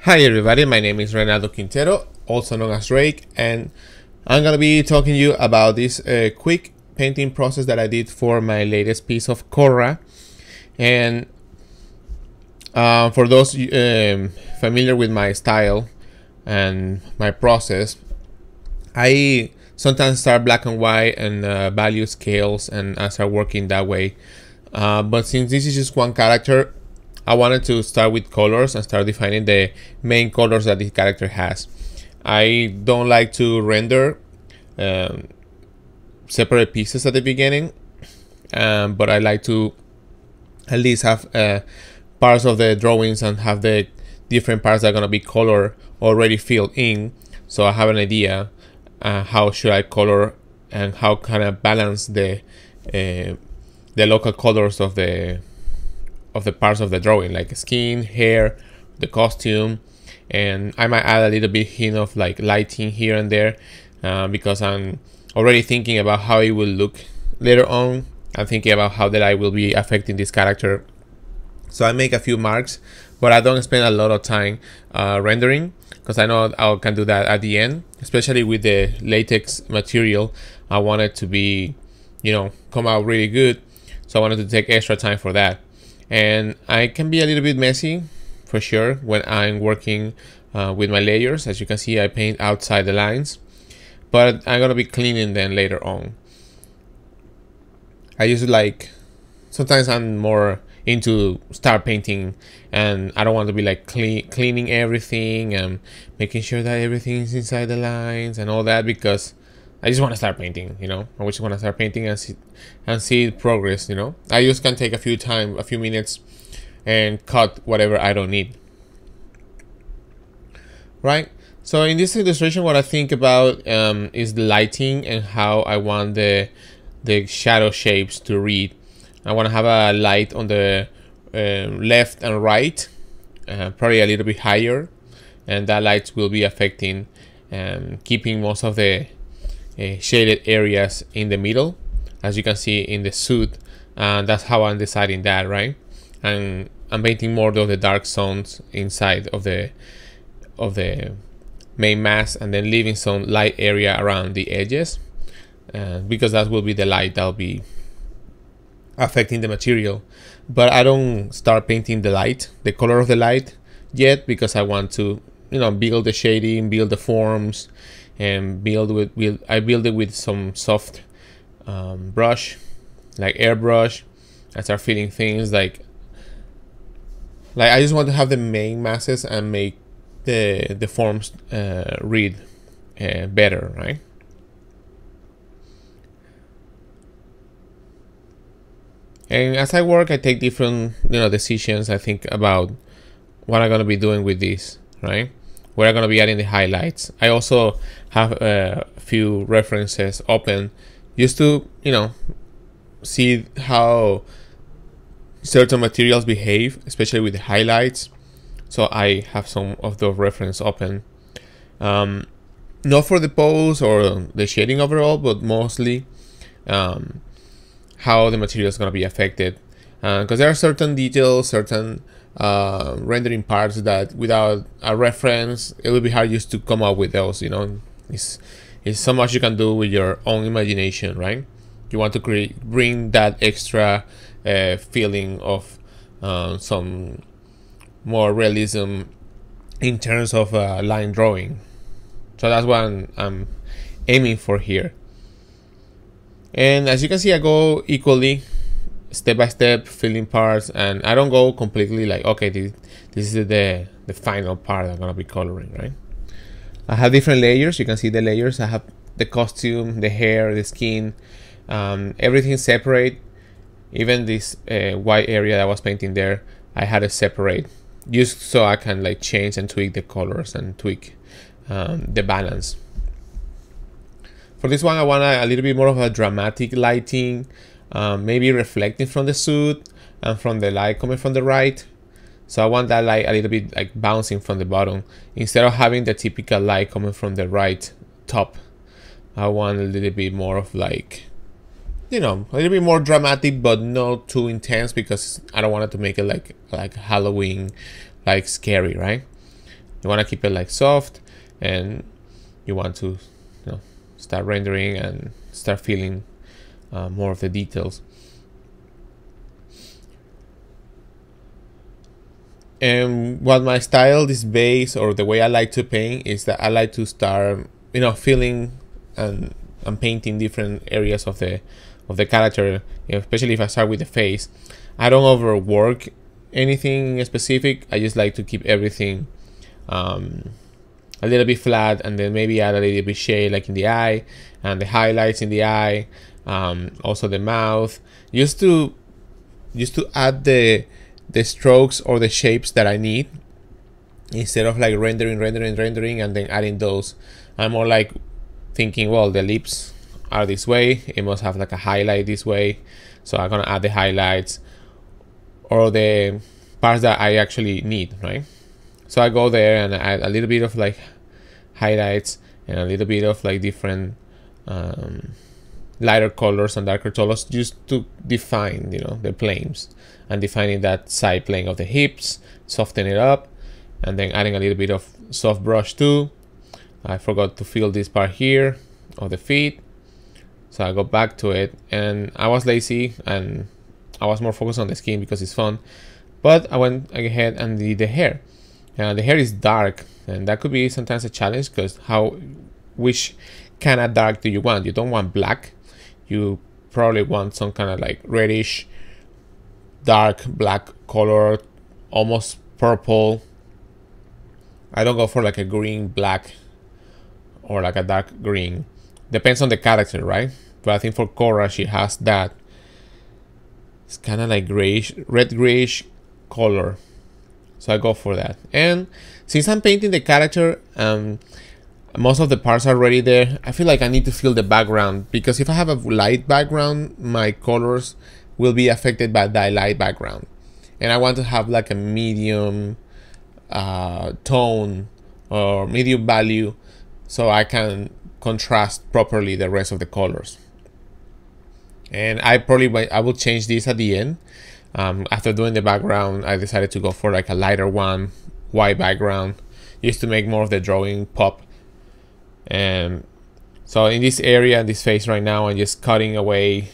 Hi everybody, my name is Renato Quintero, also known as REIQ, and I'm gonna be talking to you about this quick painting process that I did for my latest piece of Korra. And for those familiar with my style and my process, I sometimes start black and white and value scales, and I start working that way. But since this is just one character, I wanted to start with colors and start defining the main colors that the character has. I don't like to render separate pieces at the beginning, but I like to at least have parts of the drawings and have the different parts that are going to be color already filled in, so I have an idea how should I color and how can I balance the local colors of the parts of the drawing, like skin, hair, the costume. And I might add a little bit hint of like lighting here and there because I'm already thinking about how it will look later on. I'm thinking about how the light will be affecting this character. So I make a few marks, but I don't spend a lot of time rendering, because I know I can do that at the end, especially with the latex material. I want it to be, come out really good. So I wanted to take extra time for that. And I can be a little bit messy for sure when I'm working with my layers. As you can see, I paint outside the lines, but I'm gonna be cleaning them later on. I usually like, sometimes I'm more into start painting and I don't want to be like cleaning everything and making sure that everything is inside the lines and all that, because I just want to start painting, I just want to start painting and see progress, I just can take a few minutes and cut whatever I don't need. Right? So in this illustration, what I think about is the lighting and how I want the shadow shapes to read. I want to have a light on the left and right, probably a little bit higher, and that light will be affecting keeping most of the shaded areas in the middle, as you can see in the suit. That's how I'm deciding that, right? And I'm painting more of the dark zones inside of the main mask, and then leaving some light area around the edges, because that will be the light that will be affecting the material. But I don't start painting the color of the light yet, because I want to build the shading, build the forms, and I build it with some soft brush, like airbrush. I start feeling things like I just want to have the main masses and make the forms read better, right? And as I work, I take different decisions. I think about what I'm gonna be doing with this, right? Where I'm gonna be adding the highlights. I also have a few references open just to see how certain materials behave, especially with the highlights. So I have some of those references open, not for the pose or the shading overall, but mostly how the material is going to be affected, because there are certain details, certain rendering parts that without a reference it will be hard just to come up with those. It's so much you can do with your own imagination, right? You want to bring that extra feeling of some more realism in terms of line drawing. So that's what I'm aiming for here. And as you can see, I go equally, step by step, filling parts, and I don't go completely like, okay, this is the final part I'm gonna be coloring, right? I have different layers. You can see the layers. I have the costume, the hair, the skin, everything separate. Even this white area that I was painting there, I had it separate, just so I can like change and tweak the colors and tweak the balance. For this one, I want a little bit more of a dramatic lighting, maybe reflecting from the suit and from the light coming from the right. So I want that light a little bit like bouncing from the bottom, instead of having the typical light coming from the right top. I want a little bit more of like, a little bit more dramatic, but not too intense, because I don't want it to make it like Halloween, like scary, right? You want to keep it like soft, and you want to, start rendering and start feeling more of the details. And what my style is based, or the way I like to paint, is that I like to start, feeling and painting different areas of the character, especially if I start with the face. I don't overwork anything specific. I just like to keep everything a little bit flat, and then maybe add a little bit shade, like in the eye and the highlights in the eye, also the mouth, just to add the strokes or the shapes that I need, instead of like rendering and then adding those. I'm more like thinking, well, the lips are this way, it must have like a highlight this way, so I'm gonna add the highlights or the parts that I actually need, right? So I go there and add a little bit of like highlights and a little bit of like different lighter colors and darker colors, just to define, the planes, and defining that side plane of the hips, soften it up, and then adding a little bit of soft brush too. I forgot to fill this part here of the feet, so I go back to it, and I was lazy and I was more focused on the skin because it's fun, but I went ahead and did the hair. The hair is dark, and that could be sometimes a challenge, because which kind of dark do you want? You don't want black, you probably want some kind of like reddish dark black color, almost purple. I don't go for like a green black or like a dark green, depends on the character, right? But I think for Korra, she has that, it's kind of like grayish, red grayish color, so I go for that. And since I'm painting the character, most of the parts are already there, I feel like I need to fill the background, because if I have a light background, my colors will be affected by that light background, and I want to have like a medium tone or medium value, so I can contrast properly the rest of the colors. And I will change this at the end. After doing the background, I decided to go for like a lighter one, white background, just to make more of the drawing pop. And so in this area, this face right now, I'm just cutting away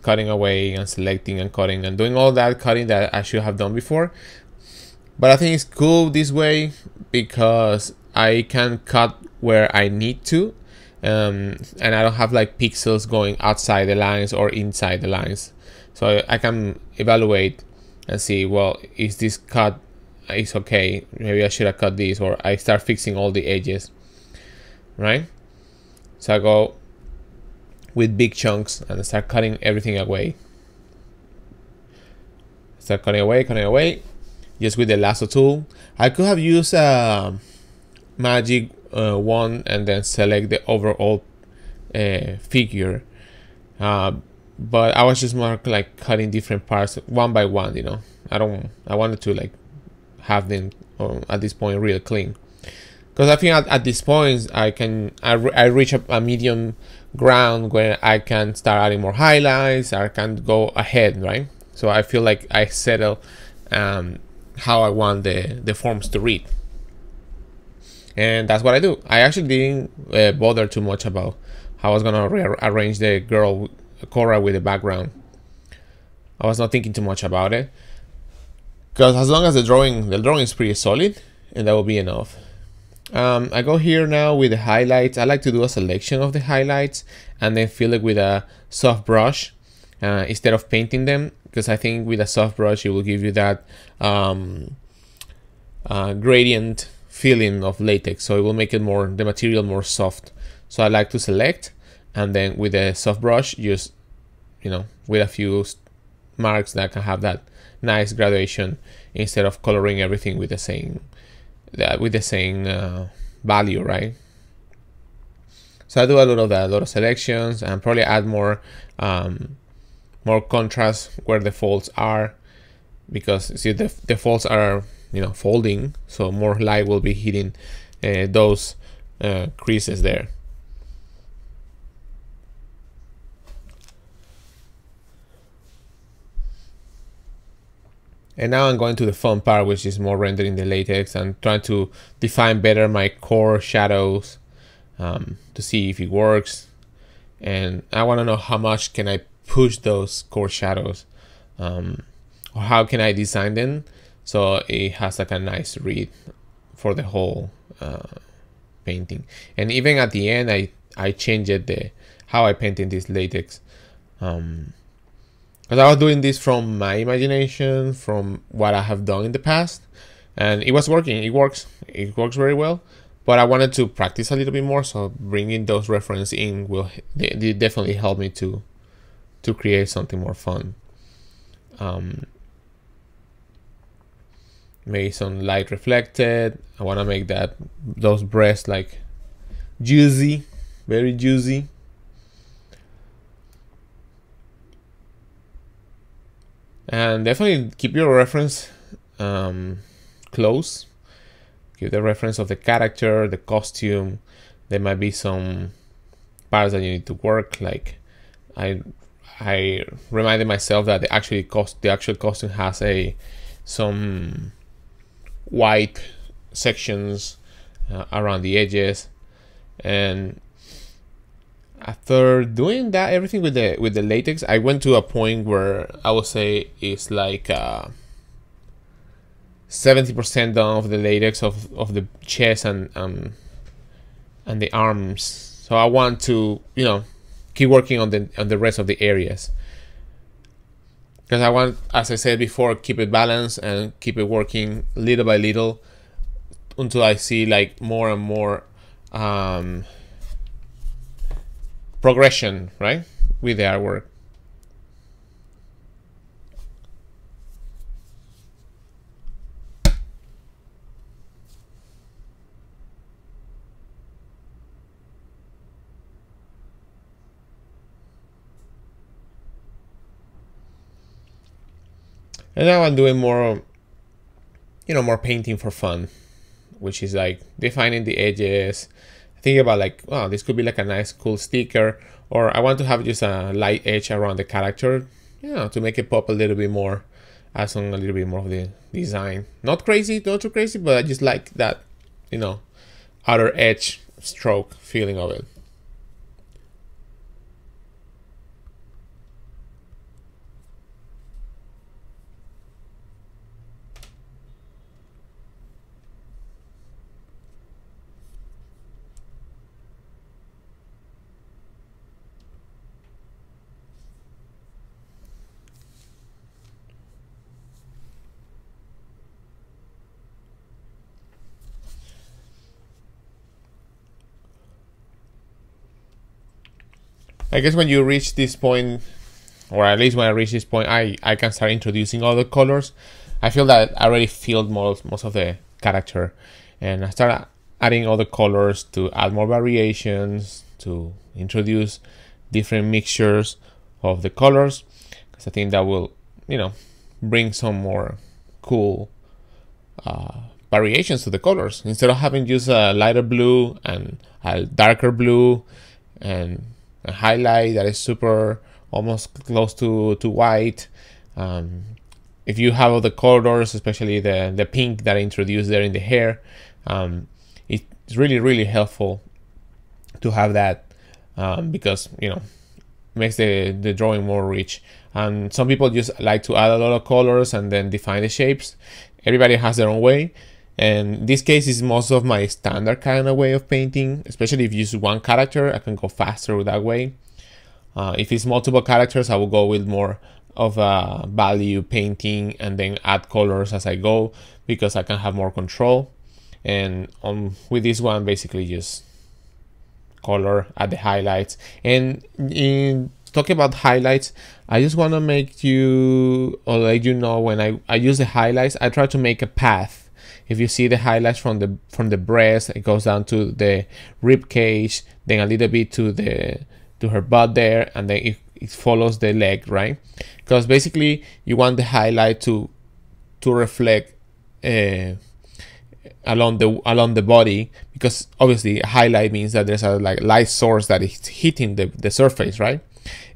and selecting and cutting and doing all that cutting that I should have done before. But I think it's cool this way, because I can cut where I need to, and I don't have like pixels going outside the lines or inside the lines, so I can evaluate and see, well, is this cut is okay, maybe I should have cut this, or I start fixing all the edges, right? So I go with big chunks and start cutting everything away. Start cutting away, just with the lasso tool. I could have used a magic wand and then select the overall figure, but I was just more like cutting different parts one by one. I wanted to like have them at this point real clean, because I think at this point I reach a medium ground where I can start adding more highlights. I can go ahead, right? So I feel like I settle how I want the forms to read, and that's what I do. I actually didn't bother too much about how I was gonna arrange the girl Korra with the background. I was not thinking too much about it, because as long as the drawing is pretty solid, and that will be enough. I go here now with the highlights. I like to do a selection of the highlights and then fill it with a soft brush instead of painting them, because I think with a soft brush it will give you that gradient feeling of latex, so it will make it the material more soft. So I like to select, and then with a soft brush, just with a few marks that can have that nice gradation, instead of coloring everything with the same value, right? So I do a lot of that, a lot of selections, and probably add more contrast where the folds are, because see the folds are folding, so more light will be hitting those creases there. And now I'm going to the fun part, which is more rendering the latex and trying to define better my core shadows to see if it works. And I want to know how much can I push those core shadows, or how can I design them so it has like a nice read for the whole painting. And even at the end, I changed how I painted this latex, because I was doing this from my imagination, from what I have done in the past, and it was working. It works very well. But I wanted to practice a little bit more, so bringing those references in will definitely help me to create something more fun. Maybe some light reflected. I want to make those breasts like juicy, very juicy. And definitely keep your reference close. Give the reference of the character, the costume. There might be some parts that you need to work. Like I reminded myself that the actual costume has some white sections around the edges, and after doing that everything with the latex, I went to a point where I would say it's like 70% done of the latex of the chest and the arms. So I want to, you know, keep working on the rest of the areas, because I want, as I said before, keep it balanced and keep it working little by little until I see like more and more progression, right, with the artwork. And now I'm doing more, you know, more painting for fun, which is like defining the edges. Think about like, oh, this could be like a nice cool sticker, or I want to have just a light edge around the character, you know, to make it pop a little bit more, add on a little bit more of the design. Not crazy, not too crazy, but I just like that, you know, outer edge stroke feeling of it. I guess when you reach this point, or at least when I reach this point, I can start introducing other colors. I feel that I already filled most of the character, and I start adding other colors to add more variations, to introduce different mixtures of the colors, because I think that will, you know, bring some more cool variations to the colors. Instead of having just a lighter blue and a darker blue and a highlight that is super almost close to white. If you have all the colors, especially the pink that I introduced there in the hair, it's really helpful to have that, because, you know, makes the drawing more rich. And some people just like to add a lot of colors and then define the shapes. Everybody has their own way, and this case is most of my standard kind of way of painting. Especially if you use one character, I can go faster with that way. If it's multiple characters, I will go with more of a value painting and then add colors as I go, because I can have more control. And with this one, basically just color, add the highlights. And in talking about highlights, I just want to make you, or let you know, when I use the highlights, I try to make a path. If you see the highlights from the breast, it goes down to the rib cage, then a little bit to her butt there, and then it follows the leg, right? Because basically you want the highlight to reflect along the body, because obviously a highlight means that there's a like light source that is hitting the surface, right?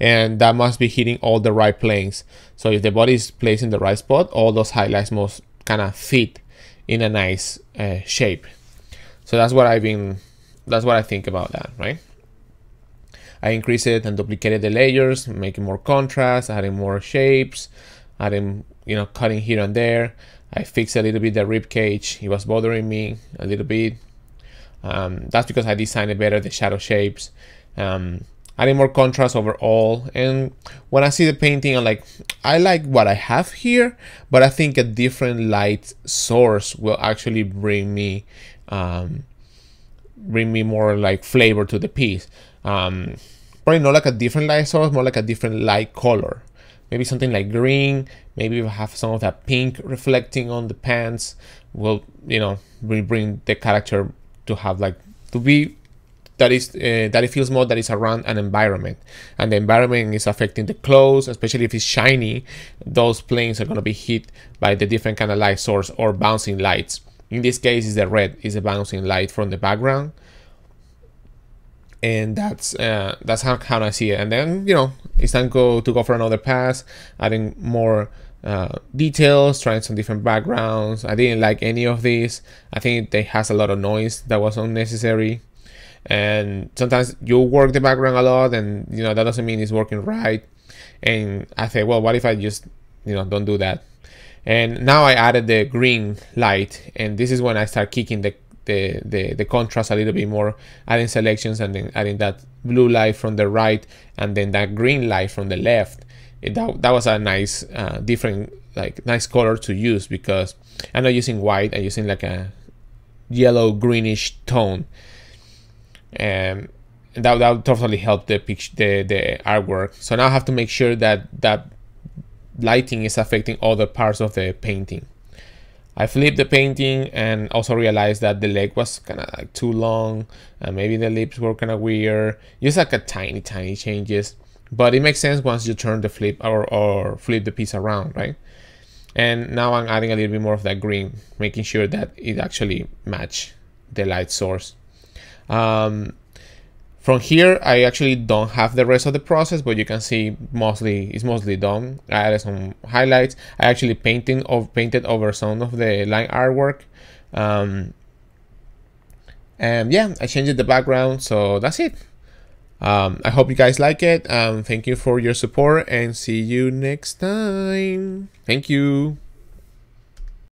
and that must be hitting all the right planes. So if the body is placed in the right spot, all those highlights must kind of fit in a nice shape. So that's what I think about that, right? I increased it and duplicated the layers, making more contrast, adding more shapes, adding, cutting here and there. I fixed a little bit the rib cage. It was bothering me a little bit. That's because I designed it better, the shadow shapes. Adding more contrast overall. And when I see the painting, I like what I have here, but I think a different light source will actually bring me more like flavor to the piece. Probably not like a different light source, more like a different light color. Maybe something like green. Maybe we have some of that pink reflecting on the pants. Will bring the character to have that it feels more that it's around an environment, and the environment is affecting the clothes, especially if it's shiny. Those planes are going to be hit by the different kind of light source or bouncing lights. In this case, is the red is a bouncing light from the background, and that's how I see it. And then it's time to go for another pass, adding more details, trying some different backgrounds. I didn't like any of these. I think it has a lot of noise that was unnecessary, and sometimes you work the background a lot, and that doesn't mean it's working right. And I say, well, what if I just don't do that? And now I added the green light, and this is when I start kicking the contrast a little bit more, adding selections, and then adding that blue light from the right, and then that green light from the left. That was a nice different, nice color to use, because I'm not using white. I'm using like a yellow greenish tone, and that totally helped the artwork. So now I have to make sure that lighting is affecting other parts of the painting. I flipped the painting and also realized that the leg was kind of too long, and maybe the lips were kind of weird. Just like a tiny changes, but it makes sense once you turn the flip or flip the piece around, right? And now I'm adding a little bit more of that green, making sure that it actually match the light source. From here, I actually don't have the rest of the process, but you can see it's mostly done. I added some highlights. I actually painted over some of the line artwork. And yeah, I changed the background, so that's it. I hope you guys like it. Thank you for your support, and see you next time. Thank you.